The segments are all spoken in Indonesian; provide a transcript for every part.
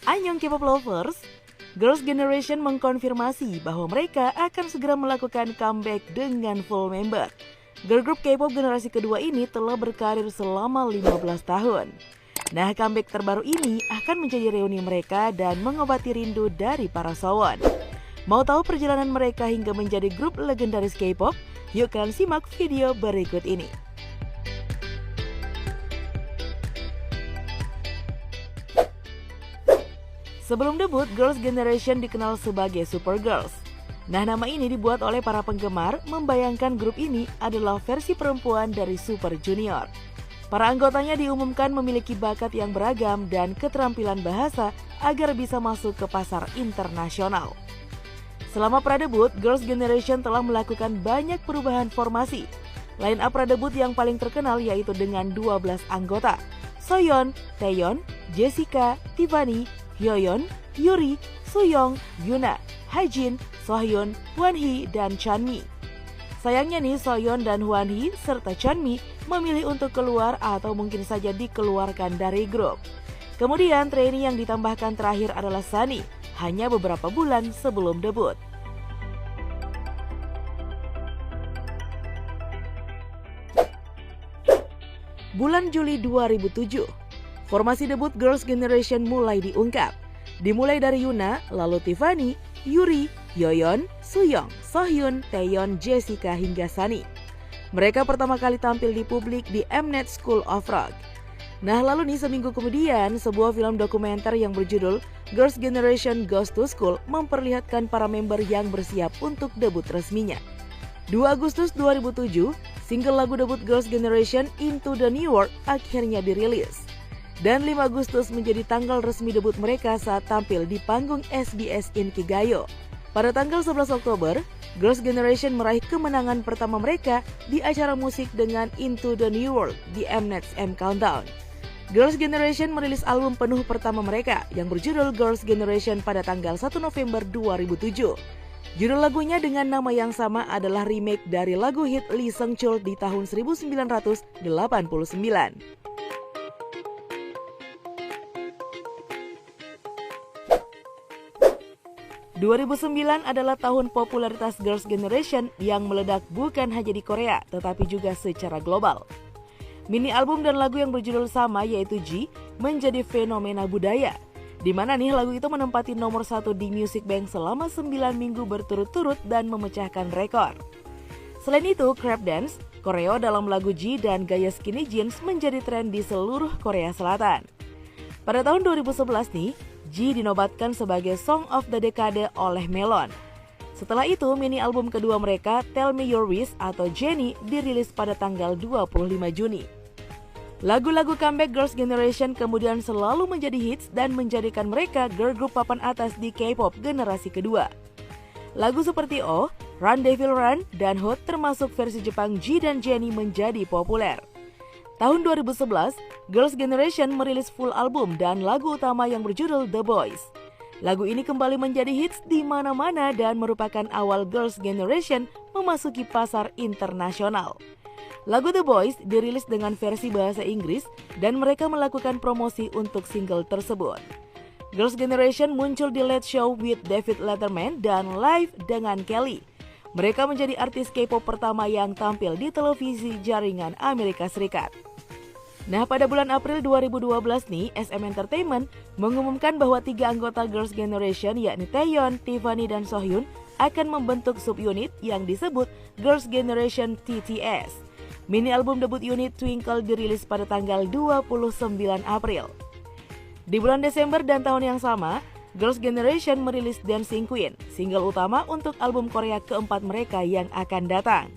Annyeong K-pop lovers, Girls' Generation mengkonfirmasi bahwa mereka akan segera melakukan comeback dengan full member. Girl group K-pop generasi kedua ini telah berkarir selama 15 tahun. Nah, comeback terbaru ini akan menjadi reuni mereka dan mengobati rindu dari para Sowon. Mau tahu perjalanan mereka hingga menjadi grup legendaris K-pop? Yuk kalian simak video berikut ini. Sebelum debut, Girls' Generation dikenal sebagai Super Girls. Nah, nama ini dibuat oleh para penggemar membayangkan grup ini adalah versi perempuan dari Super Junior. Para anggotanya diumumkan memiliki bakat yang beragam dan keterampilan bahasa agar bisa masuk ke pasar internasional. Selama pra-debut, Girls' Generation telah melakukan banyak perubahan formasi. Line up pra-debut yang paling terkenal yaitu dengan 12 anggota: Soyeon, Taeyeon, Jessica, Tiffany, Hyoyeon, Yuri, Sooyoung, Yuna, Haejin, Sohyun, Hwanhee, dan Chanmi. Sayangnya nih, Soyeon dan Hwanhee serta Chanmi memilih untuk keluar atau mungkin saja dikeluarkan dari grup. Kemudian trainee yang ditambahkan terakhir adalah Sunny, hanya beberapa bulan sebelum debut. Bulan Juli 2007, formasi debut Girls' Generation mulai diungkap. Dimulai dari Yuna, lalu Tiffany, Yuri, Hyoyeon, Sooyoung, Sohyun, Taeyeon, Jessica, hingga Sunny. Mereka pertama kali tampil di publik di Mnet School of Rock. Nah, lalu nih seminggu kemudian, sebuah film dokumenter yang berjudul Girls' Generation Goes to School memperlihatkan para member yang bersiap untuk debut resminya. 2 Agustus 2007, single lagu debut Girls' Generation Into the New World akhirnya dirilis. Dan 5 Agustus menjadi tanggal resmi debut mereka saat tampil di panggung SBS Inkigayo. Pada tanggal 11 Oktober, Girls' Generation meraih kemenangan pertama mereka di acara musik dengan Into the New World di Mnet's M Countdown. Girls' Generation merilis album penuh pertama mereka yang berjudul Girls' Generation pada tanggal 1 November 2007. Judul lagunya dengan nama yang sama adalah remake dari lagu hit Lee Seung Chul di tahun 1989. 2009 adalah tahun popularitas Girls' Generation yang meledak bukan hanya di Korea, tetapi juga secara global. Mini album dan lagu yang berjudul sama yaitu G menjadi fenomena budaya, di mana nih lagu itu menempati nomor 1 di Music Bank selama 9 minggu berturut-turut dan memecahkan rekor. Selain itu, crab dance, koreo dalam lagu G dan gaya skinny jeans menjadi tren di seluruh Korea Selatan. Pada tahun 2011 nih, G dinobatkan sebagai Song of the Decade oleh Melon. Setelah itu, mini album kedua mereka, Tell Me Your Wish atau Jennie, dirilis pada tanggal 25 Juni. Lagu-lagu comeback Girls' Generation kemudian selalu menjadi hits dan menjadikan mereka girl group papan atas di K-pop generasi kedua. Lagu seperti Oh, Run Devil Run, dan Hot termasuk versi Jepang G dan Jennie menjadi populer. Tahun 2011, Girls' Generation merilis full album dan lagu utama yang berjudul The Boys. Lagu ini kembali menjadi hits di mana-mana dan merupakan awal Girls' Generation memasuki pasar internasional. Lagu The Boys dirilis dengan versi bahasa Inggris dan mereka melakukan promosi untuk single tersebut. Girls' Generation muncul di Late Show with David Letterman dan Live dengan Kelly. Mereka menjadi artis K-pop pertama yang tampil di televisi jaringan Amerika Serikat. Nah, pada bulan April 2012 nih, SM Entertainment mengumumkan bahwa 3 anggota Girls' Generation yakni Taeyeon, Tiffany, dan Sohyun akan membentuk subunit yang disebut Girls' Generation TTS. Mini album debut unit Twinkle dirilis pada tanggal 29 April. Di bulan Desember dan tahun yang sama, Girls' Generation merilis Dancing Queen, single utama untuk album Korea keempat mereka yang akan datang.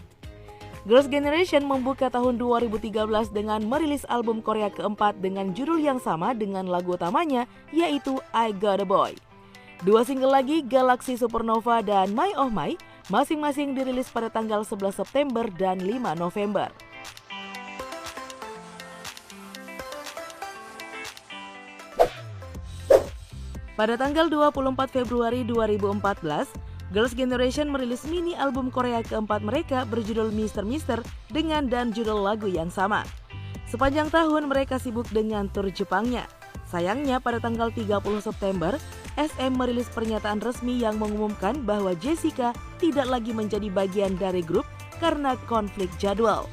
Girls' Generation membuka tahun 2013 dengan merilis album Korea keempat dengan judul yang sama dengan lagu utamanya, yaitu I Got a Boy. 2 single lagi, Galaxy Supernova dan My Oh My, masing-masing dirilis pada tanggal 11 September dan 5 November. Pada tanggal 24 Februari 2014, Girls' Generation merilis mini album Korea keempat mereka berjudul Mr. Mister dengan dan judul lagu yang sama. Sepanjang tahun mereka sibuk dengan tur Jepangnya. Sayangnya pada tanggal 30 September, SM merilis pernyataan resmi yang mengumumkan bahwa Jessica tidak lagi menjadi bagian dari grup karena konflik jadwal.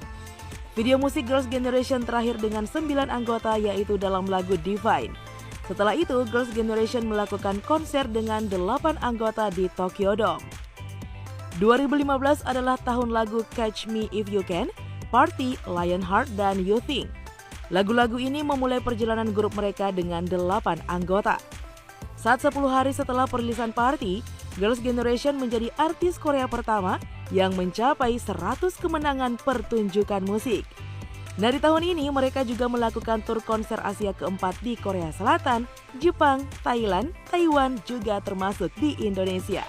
Video musik Girls' Generation terakhir dengan 9 anggota yaitu dalam lagu Divine. Setelah itu, Girls' Generation melakukan konser dengan 8 anggota di Tokyo Dome. 2015 adalah tahun lagu Catch Me If You Can, Party, Lionheart, dan You Think. Lagu-lagu ini memulai perjalanan grup mereka dengan 8 anggota. Saat 10 hari setelah perilisan Party, Girls' Generation menjadi artis Korea pertama yang mencapai 100 kemenangan pertunjukan musik. Nah, di tahun ini mereka juga melakukan tur konser Asia keempat di Korea Selatan, Jepang, Thailand, Taiwan, juga termasuk di Indonesia.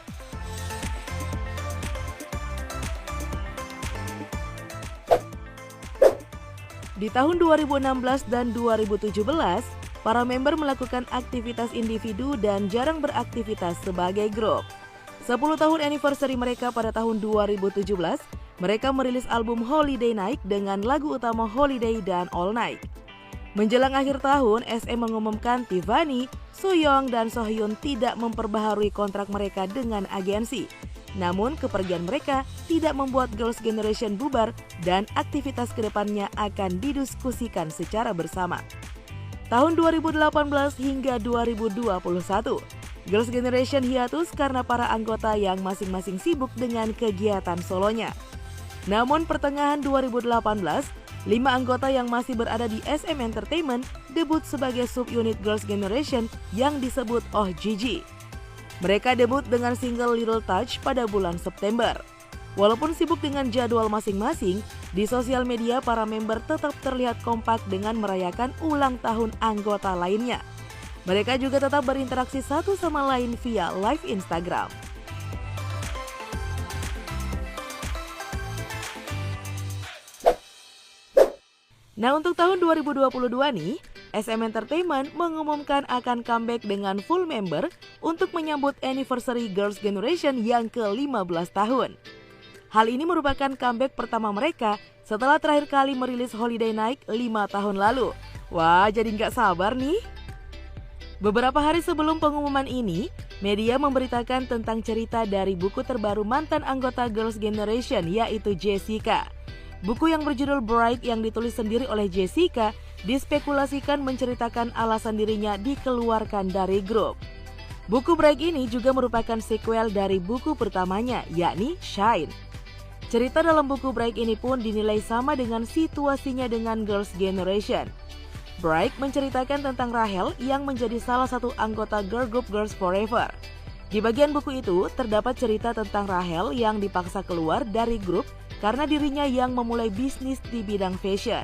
Di tahun 2016 dan 2017, para member melakukan aktivitas individu dan jarang beraktivitas sebagai grup. 10 tahun anniversary mereka pada tahun 2017, mereka merilis album Holiday Night dengan lagu utama Holiday dan All Night. Menjelang akhir tahun, SM mengumumkan Tiffany, Soyoung, dan Sohyun tidak memperbaharui kontrak mereka dengan agensi. Namun, kepergian mereka tidak membuat Girls' Generation bubar dan aktivitas kedepannya akan didiskusikan secara bersama. Tahun 2018 hingga 2021, Girls' Generation hiatus karena para anggota yang masing-masing sibuk dengan kegiatan solonya. Namun pertengahan 2018, 5 anggota yang masih berada di SM Entertainment debut sebagai subunit Girls' Generation yang disebut Oh Gigi. Mereka debut dengan single Little Touch pada bulan September. Walaupun sibuk dengan jadwal masing-masing, di sosial media para member tetap terlihat kompak dengan merayakan ulang tahun anggota lainnya. Mereka juga tetap berinteraksi satu sama lain via live Instagram. Nah, untuk tahun 2022 nih, SM Entertainment mengumumkan akan comeback dengan full member untuk menyambut anniversary Girls' Generation yang ke-15 tahun. Hal ini merupakan comeback pertama mereka setelah terakhir kali merilis Holiday Night 5 tahun lalu. Wah, jadi nggak sabar nih. Beberapa hari sebelum pengumuman ini, media memberitakan tentang cerita dari buku terbaru mantan anggota Girls' Generation yaitu Jessica. Buku yang berjudul Bright yang ditulis sendiri oleh Jessica dispekulasikan menceritakan alasan dirinya dikeluarkan dari grup. Buku Bright ini juga merupakan sequel dari buku pertamanya yakni Shine. Cerita dalam buku Bright ini pun dinilai sama dengan situasinya dengan Girls' Generation. Bright menceritakan tentang Rachel yang menjadi salah satu anggota girl group Girls Forever. Di bagian buku itu terdapat cerita tentang Rachel yang dipaksa keluar dari grup karena dirinya yang memulai bisnis di bidang fashion.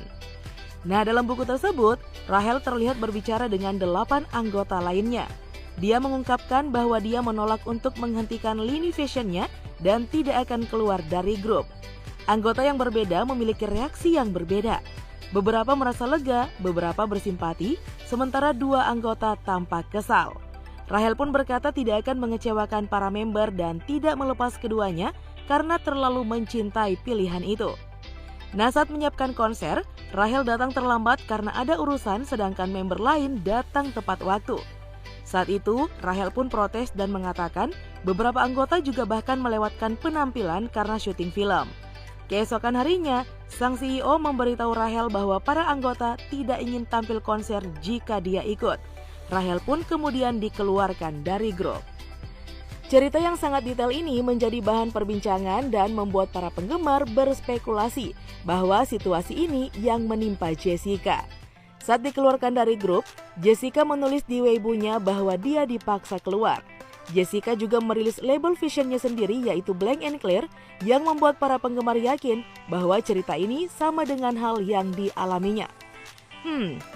Nah, dalam buku tersebut, Rachel terlihat berbicara dengan 8 anggota lainnya. Dia mengungkapkan bahwa dia menolak untuk menghentikan lini fashionnya dan tidak akan keluar dari grup. Anggota yang berbeda memiliki reaksi yang berbeda. Beberapa merasa lega, beberapa bersimpati, sementara 2 anggota tampak kesal. Rachel pun berkata tidak akan mengecewakan para member dan tidak melepas keduanya karena terlalu mencintai pilihan itu. Nah, saat menyiapkan konser, Rachel datang terlambat karena ada urusan sedangkan member lain datang tepat waktu. Saat itu, Rachel pun protes dan mengatakan beberapa anggota juga bahkan melewatkan penampilan karena syuting film. Keesokan harinya, sang CEO memberitahu Rachel bahwa para anggota tidak ingin tampil konser jika dia ikut. Rachel pun kemudian dikeluarkan dari grup. Cerita yang sangat detail ini menjadi bahan perbincangan dan membuat para penggemar berspekulasi bahwa situasi ini yang menimpa Jessica. Saat dikeluarkan dari grup, Jessica menulis di Weibo-nya bahwa dia dipaksa keluar. Jessica juga merilis label fashionnya sendiri yaitu Blank and Clear yang membuat para penggemar yakin bahwa cerita ini sama dengan hal yang dialaminya.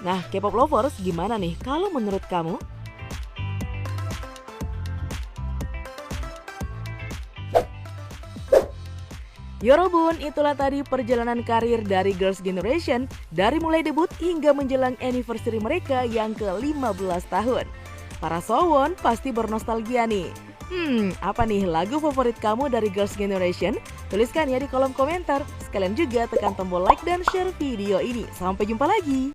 Nah K-pop lovers gimana nih kalau menurut kamu? Yorobun, itulah tadi perjalanan karir dari Girls' Generation dari mulai debut hingga menjelang anniversary mereka yang ke-15 tahun. Para Sowon pasti bernostalgia nih. Apa nih lagu favorit kamu dari Girls' Generation? Tuliskan ya di kolom komentar. Sekalian juga tekan tombol like dan share video ini. Sampai jumpa lagi.